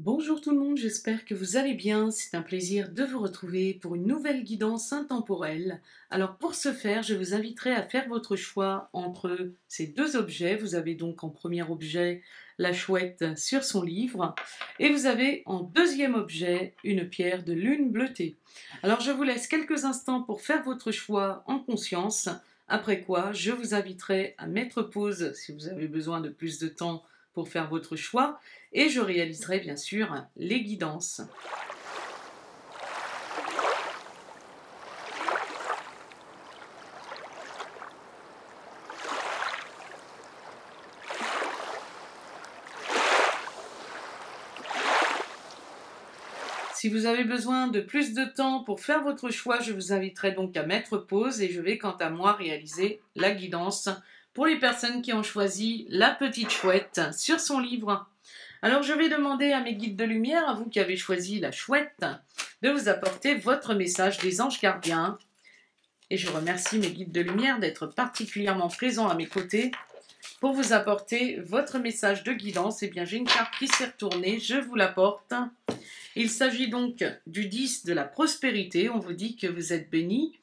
Bonjour tout le monde, j'espère que vous allez bien. C'est un plaisir de vous retrouver pour une nouvelle guidance intemporelle. Alors pour ce faire, je vous inviterai à faire votre choix entre ces deux objets. Vous avez donc en premier objet la chouette sur son livre et vous avez en deuxième objet une pierre de lune bleutée. Alors je vous laisse quelques instants pour faire votre choix en conscience, après quoi je vous inviterai à mettre pause si vous avez besoin de plus de temps pour faire votre choix et je réaliserai bien sûr les guidances. Si vous avez besoin de plus de temps pour faire votre choix, je vous inviterai donc à mettre pause et je vais quant à moi réaliser la guidance pour les personnes qui ont choisi la petite chouette sur son livre. Alors je vais demander à mes guides de lumière, à vous qui avez choisi la chouette, de vous apporter votre message des anges gardiens. Et je remercie mes guides de lumière d'être particulièrement présents à mes côtés pour vous apporter votre message de guidance. Eh bien, j'ai une carte qui s'est retournée, je vous l'apporte. Il s'agit donc du 10 de la prospérité. On vous dit que vous êtes béni.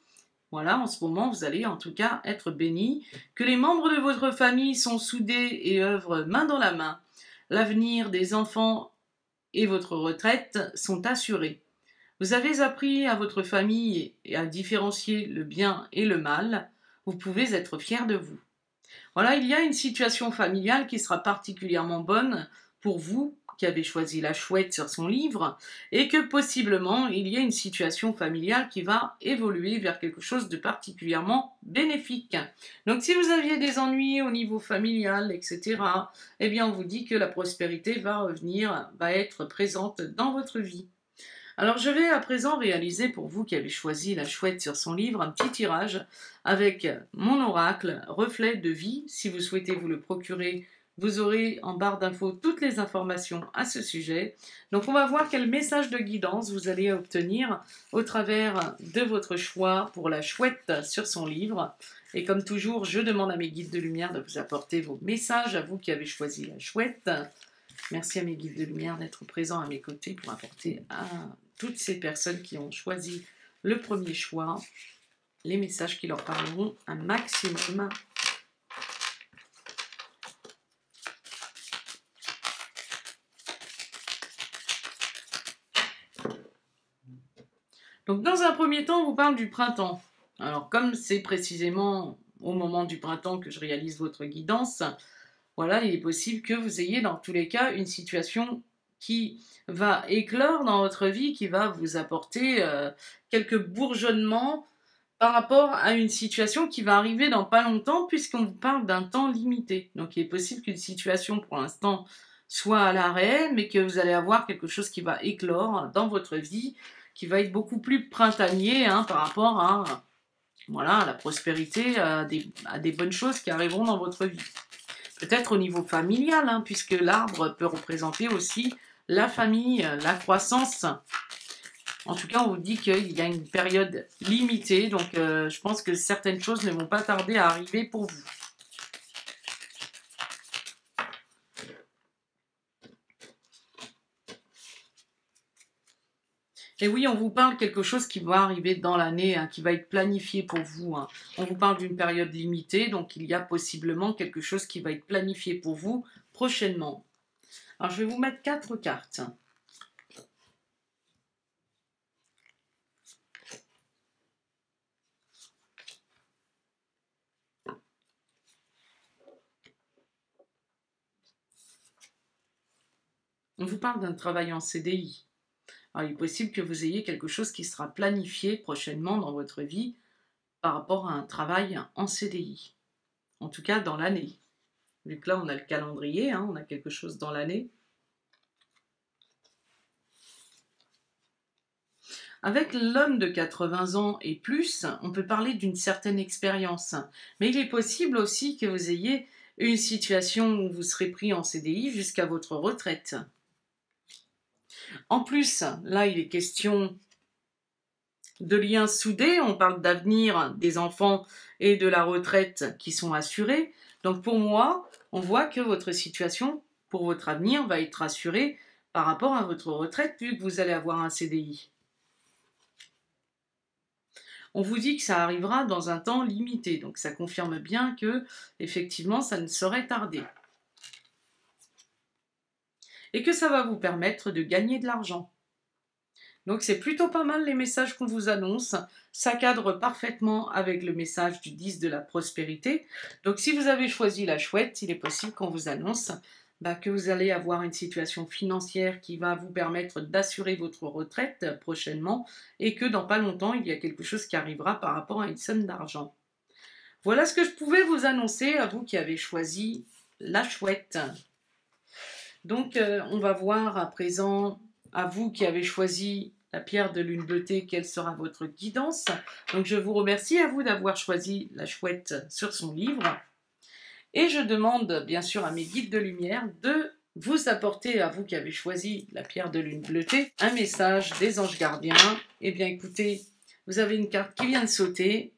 Voilà, en ce moment, vous allez en tout cas être béni. Que les membres de votre famille sont soudés et œuvrent main dans la main. L'avenir des enfants et votre retraite sont assurés. Vous avez appris à votre famille à différencier le bien et le mal. Vous pouvez être fiers de vous. Voilà, il y a une situation familiale qui sera particulièrement bonne pour vous qui avez choisi la chouette sur son livre et que possiblement il y a une situation familiale qui va évoluer vers quelque chose de particulièrement bénéfique. Donc si vous aviez des ennuis au niveau familial, etc., eh bien on vous dit que la prospérité va revenir, va être présente dans votre vie. Alors je vais à présent réaliser pour vous qui avez choisi la chouette sur son livre un petit tirage avec mon oracle reflet de vie. Si vous souhaitez vous le procurer, vous aurez en barre d'infos toutes les informations à ce sujet. Donc on va voir quel message de guidance vous allez obtenir au travers de votre choix pour la chouette sur son livre. Et comme toujours, je demande à mes guides de lumière de vous apporter vos messages à vous qui avez choisi la chouette. Merci à mes guides de lumière d'être présents à mes côtés pour apporter à toutes ces personnes qui ont choisi le premier choix les messages qui leur parleront un maximum. Donc dans un premier temps, on vous parle du printemps. Alors comme c'est précisément au moment du printemps que je réalise votre guidance, voilà, il est possible que vous ayez dans tous les cas une situation qui va éclore dans votre vie, qui va vous apporter quelques bourgeonnements par rapport à une situation qui va arriver dans pas longtemps, puisqu'on vous parle d'un temps limité. Donc il est possible qu'une situation pour l'instant soit à l'arrêt, mais que vous allez avoir quelque chose qui va éclore dans votre vie, qui va être beaucoup plus printanier par rapport à, voilà, à la prospérité, à des bonnes choses qui arriveront dans votre vie. Peut-être au niveau familial, puisque l'arbre peut représenter aussi la famille, la croissance. En tout cas, on vous dit qu'il y a une période limitée, donc je pense que certaines choses ne vont pas tarder à arriver pour vous. Et oui, on vous parle quelque chose qui va arriver dans l'année, qui va être planifié pour vous. On vous parle d'une période limitée, donc il y a possiblement quelque chose qui va être planifié pour vous prochainement. Alors, je vais vous mettre 4 cartes. On vous parle d'un travail en CDI. Alors, il est possible que vous ayez quelque chose qui sera planifié prochainement dans votre vie par rapport à un travail en CDI. En tout cas, dans l'année. Vu que là, on a le calendrier, on a quelque chose dans l'année. Avec l'homme de 80 ans et plus, on peut parler d'une certaine expérience. Mais il est possible aussi que vous ayez une situation où vous serez pris en CDI jusqu'à votre retraite. En plus, là, il est question de liens soudés, on parle d'avenir des enfants et de la retraite qui sont assurés. Donc pour moi, on voit que votre situation, pour votre avenir, va être assurée par rapport à votre retraite vu que vous allez avoir un CDI. On vous dit que ça arrivera dans un temps limité, donc ça confirme bien que, effectivement, ça ne saurait tarder. Et que ça va vous permettre de gagner de l'argent. Donc c'est plutôt pas mal les messages qu'on vous annonce. Ça cadre parfaitement avec le message du 10 de la prospérité. Donc si vous avez choisi la chouette, il est possible qu'on vous annonce que vous allez avoir une situation financière qui va vous permettre d'assurer votre retraite prochainement et que dans pas longtemps, il y a quelque chose qui arrivera par rapport à une somme d'argent. Voilà ce que je pouvais vous annoncer à vous qui avez choisi la chouette. Donc on va voir à présent, à vous qui avez choisi la pierre de lune bleutée, quelle sera votre guidance. Donc je vous remercie à vous d'avoir choisi la chouette sur son livre. Et je demande bien sûr à mes guides de lumière de vous apporter, à vous qui avez choisi la pierre de lune bleutée, un message des anges gardiens. Eh bien écoutez, vous avez une carte qui vient de sauter.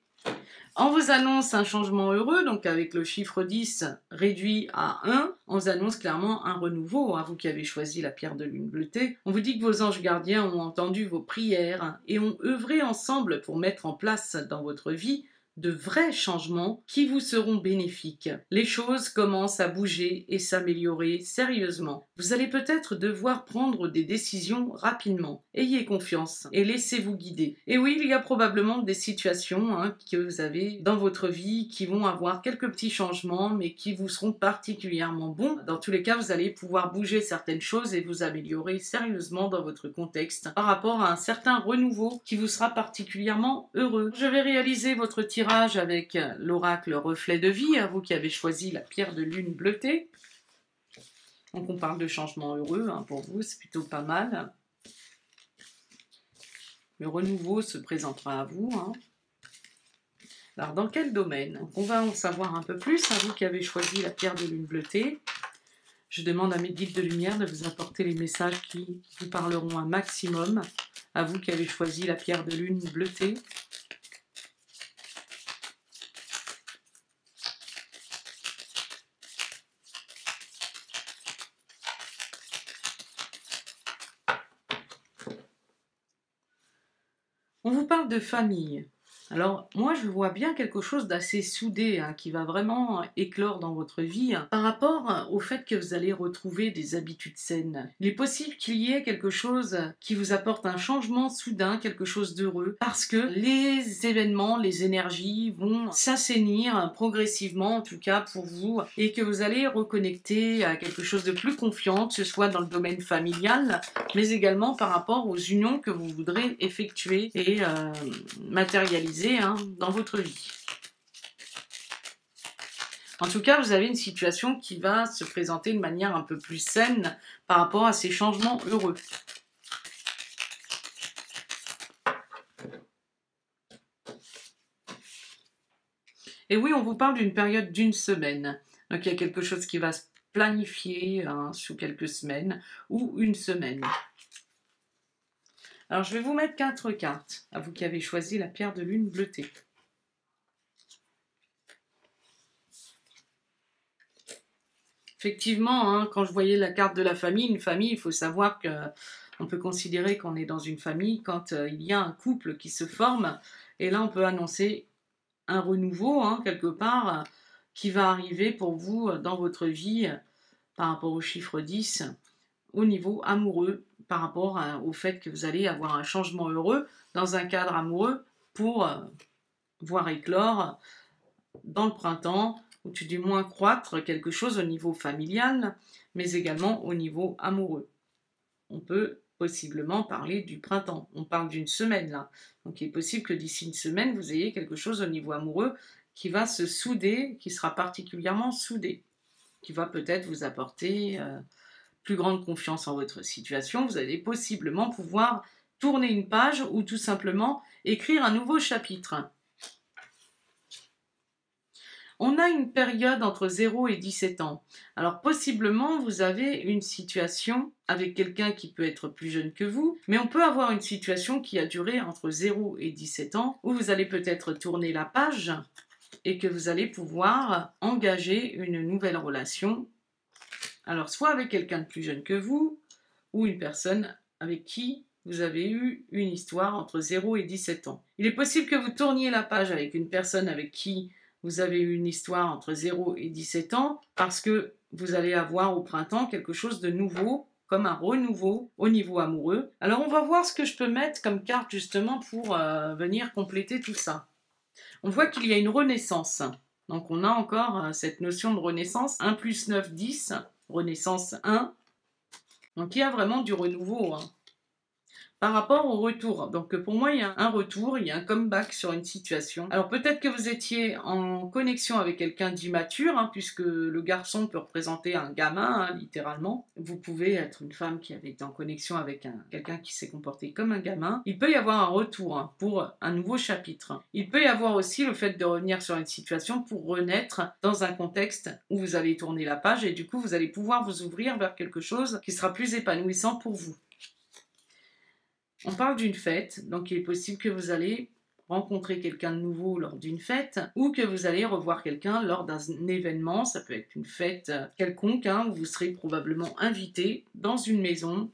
On vous annonce un changement heureux, donc avec le chiffre 10 réduit à 1, on vous annonce clairement un renouveau, à vous qui avez choisi la pierre de lune bleutée. On vous dit que vos anges gardiens ont entendu vos prières et ont œuvré ensemble pour mettre en place dans votre vie de vrais changements qui vous seront bénéfiques. Les choses commencent à bouger et s'améliorer sérieusement. Vous allez peut-être devoir prendre des décisions rapidement. Ayez confiance et laissez-vous guider. Et oui, il y a probablement des situations que vous avez dans votre vie qui vont avoir quelques petits changements, mais qui vous seront particulièrement bons. Dans tous les cas, vous allez pouvoir bouger certaines choses et vous améliorer sérieusement dans votre contexte par rapport à un certain renouveau qui vous sera particulièrement heureux. Je vais réaliser votre tirage avec l'oracle reflet de vie, à vous qui avez choisi la pierre de lune bleutée. Donc on parle de changement heureux, pour vous, c'est plutôt pas mal. Le renouveau se présentera à vous. Alors dans quel domaine? Donc, on va en savoir un peu plus, à vous qui avez choisi la pierre de lune bleutée. Je demande à mes guides de lumière de vous apporter les messages qui vous parleront un maximum, à vous qui avez choisi la pierre de lune bleutée. On vous parle de famille. Alors, moi, je vois bien quelque chose d'assez soudé qui va vraiment éclore dans votre vie par rapport au fait que vous allez retrouver des habitudes saines. Il est possible qu'il y ait quelque chose qui vous apporte un changement soudain, quelque chose d'heureux, parce que les événements, les énergies vont s'assainir progressivement, en tout cas pour vous, et que vous allez reconnecter à quelque chose de plus confiant, que ce soit dans le domaine familial, mais également par rapport aux unions que vous voudrez effectuer et matérialiser dans votre vie. En tout cas, vous avez une situation qui va se présenter de manière un peu plus saine par rapport à ces changements heureux. Et oui, on vous parle d'une période d'une semaine. Donc il y a quelque chose qui va se planifier sous quelques semaines ou une semaine. Alors, je vais vous mettre 4 cartes, à vous qui avez choisi la pierre de lune bleutée. Effectivement, quand je voyais la carte de la famille, une famille, il faut savoir qu'on peut considérer qu'on est dans une famille quand il y a un couple qui se forme. Et là, on peut annoncer un renouveau, quelque part, qui va arriver pour vous dans votre vie par rapport au chiffre 10, au niveau amoureux, par rapport au fait que vous allez avoir un changement heureux dans un cadre amoureux pour voir éclore dans le printemps, ou tout du moins croître quelque chose au niveau familial, mais également au niveau amoureux. On peut possiblement parler du printemps. On parle d'une semaine là. Donc il est possible que d'ici une semaine, vous ayez quelque chose au niveau amoureux qui va se souder, qui sera particulièrement soudé, qui va peut-être vous apporter plus grande confiance en votre situation. Vous allez possiblement pouvoir tourner une page ou tout simplement écrire un nouveau chapitre. On a une période entre 0 et 17 ans. Alors possiblement, vous avez une situation avec quelqu'un qui peut être plus jeune que vous, mais on peut avoir une situation qui a duré entre 0 et 17 ans, où vous allez peut-être tourner la page et que vous allez pouvoir engager une nouvelle relation. Alors soit avec quelqu'un de plus jeune que vous, ou une personne avec qui vous avez eu une histoire entre 0 et 17 ans. Il est possible que vous tourniez la page avec une personne avec qui vous avez eu une histoire entre 0 et 17 ans parce que vous allez avoir au printemps quelque chose de nouveau, comme un renouveau au niveau amoureux. Alors on va voir ce que je peux mettre comme carte justement pour venir compléter tout ça. On voit qu'il y a une renaissance. Donc on a encore cette notion de renaissance. 1 plus 9, 10. Renaissance 1. Donc il y a vraiment du renouveau. Par rapport au retour. Donc pour moi, il y a un retour, il y a un comeback sur une situation. Alors peut-être que vous étiez en connexion avec quelqu'un d'immature, puisque le garçon peut représenter un gamin, littéralement. Vous pouvez être une femme qui avait été en connexion avec quelqu'un qui s'est comporté comme un gamin. Il peut y avoir un retour pour un nouveau chapitre. Il peut y avoir aussi le fait de revenir sur une situation pour renaître dans un contexte où vous allez tourner la page et du coup, vous allez pouvoir vous ouvrir vers quelque chose qui sera plus épanouissant pour vous. On parle d'une fête, donc il est possible que vous allez rencontrer quelqu'un de nouveau lors d'une fête ou que vous allez revoir quelqu'un lors d'un événement. Ça peut être une fête quelconque où vous serez probablement invité dans une maison,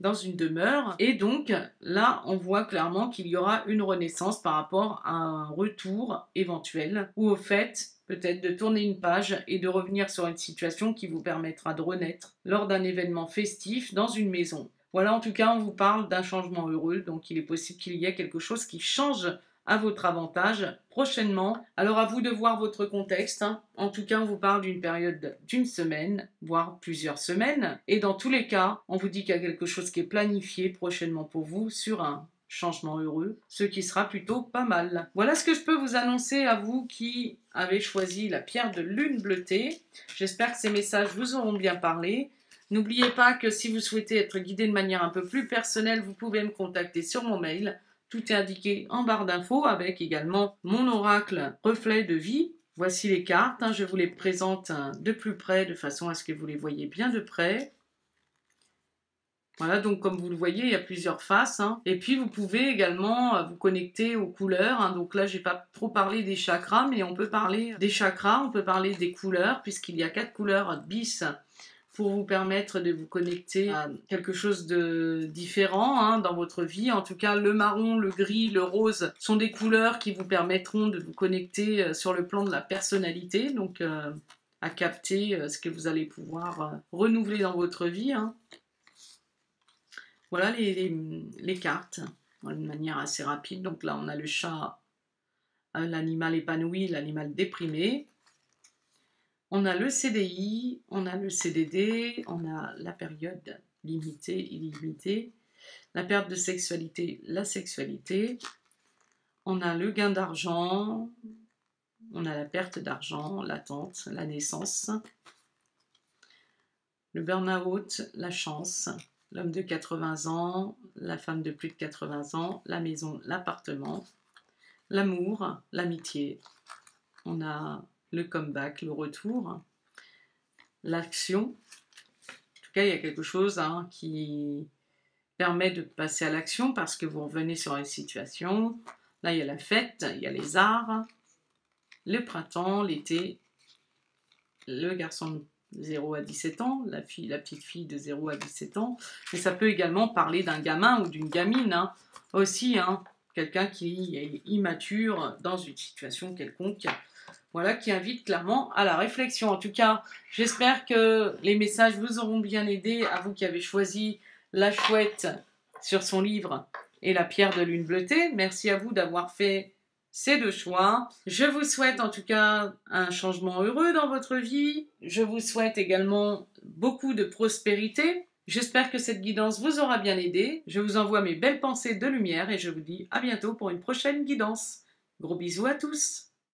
dans une demeure. Et donc là, on voit clairement qu'il y aura une renaissance par rapport à un retour éventuel ou au fait peut-être de tourner une page et de revenir sur une situation qui vous permettra de renaître lors d'un événement festif dans une maison. Voilà, en tout cas, on vous parle d'un changement heureux, donc il est possible qu'il y ait quelque chose qui change à votre avantage prochainement. Alors à vous de voir votre contexte. En tout cas, on vous parle d'une période d'une semaine, voire plusieurs semaines. Et dans tous les cas, on vous dit qu'il y a quelque chose qui est planifié prochainement pour vous sur un changement heureux, ce qui sera plutôt pas mal. Voilà ce que je peux vous annoncer à vous qui avez choisi la pierre de lune bleutée. J'espère que ces messages vous auront bien parlé. N'oubliez pas que si vous souhaitez être guidé de manière un peu plus personnelle, vous pouvez me contacter sur mon mail. Tout est indiqué en barre d'infos avec également mon oracle reflet de vie. Voici les cartes, je vous les présente de plus près de façon à ce que vous les voyez bien de près. Voilà, donc comme vous le voyez, il y a plusieurs faces. Et puis vous pouvez également vous connecter aux couleurs. Donc là, je n'ai pas trop parlé des chakras, mais on peut parler des chakras, on peut parler des couleurs, puisqu'il y a 4 couleurs bis pour vous permettre de vous connecter à quelque chose de différent dans votre vie. En tout cas, le marron, le gris, le rose sont des couleurs qui vous permettront de vous connecter sur le plan de la personnalité, donc à capter ce que vous allez pouvoir renouveler dans votre vie. Voilà les cartes, d'une manière assez rapide. Donc là, on a le chat, l'animal épanoui, l'animal déprimé. On a le CDI, on a le CDD, on a la période limitée, illimitée, la perte de sexualité, la sexualité. On a le gain d'argent, on a la perte d'argent, l'attente, la naissance. Le burn-out, la chance, l'homme de 80 ans, la femme de plus de 80 ans, la maison, l'appartement, l'amour, l'amitié. On a le comeback, le retour, l'action. En tout cas, il y a quelque chose qui permet de passer à l'action parce que vous revenez sur une situation. Là, il y a la fête, il y a les arts, le printemps, l'été, le garçon de 0 à 17 ans, la petite fille de 0 à 17 ans. Mais ça peut également parler d'un gamin ou d'une gamine aussi, quelqu'un qui est immature dans une situation quelconque. Voilà, qui invite clairement à la réflexion. En tout cas, j'espère que les messages vous auront bien aidé, à vous qui avez choisi la chouette sur son livre et la pierre de lune bleutée. Merci à vous d'avoir fait ces 2 choix. Je vous souhaite en tout cas un changement heureux dans votre vie. Je vous souhaite également beaucoup de prospérité. J'espère que cette guidance vous aura bien aidé. Je vous envoie mes belles pensées de lumière et je vous dis à bientôt pour une prochaine guidance. Gros bisous à tous.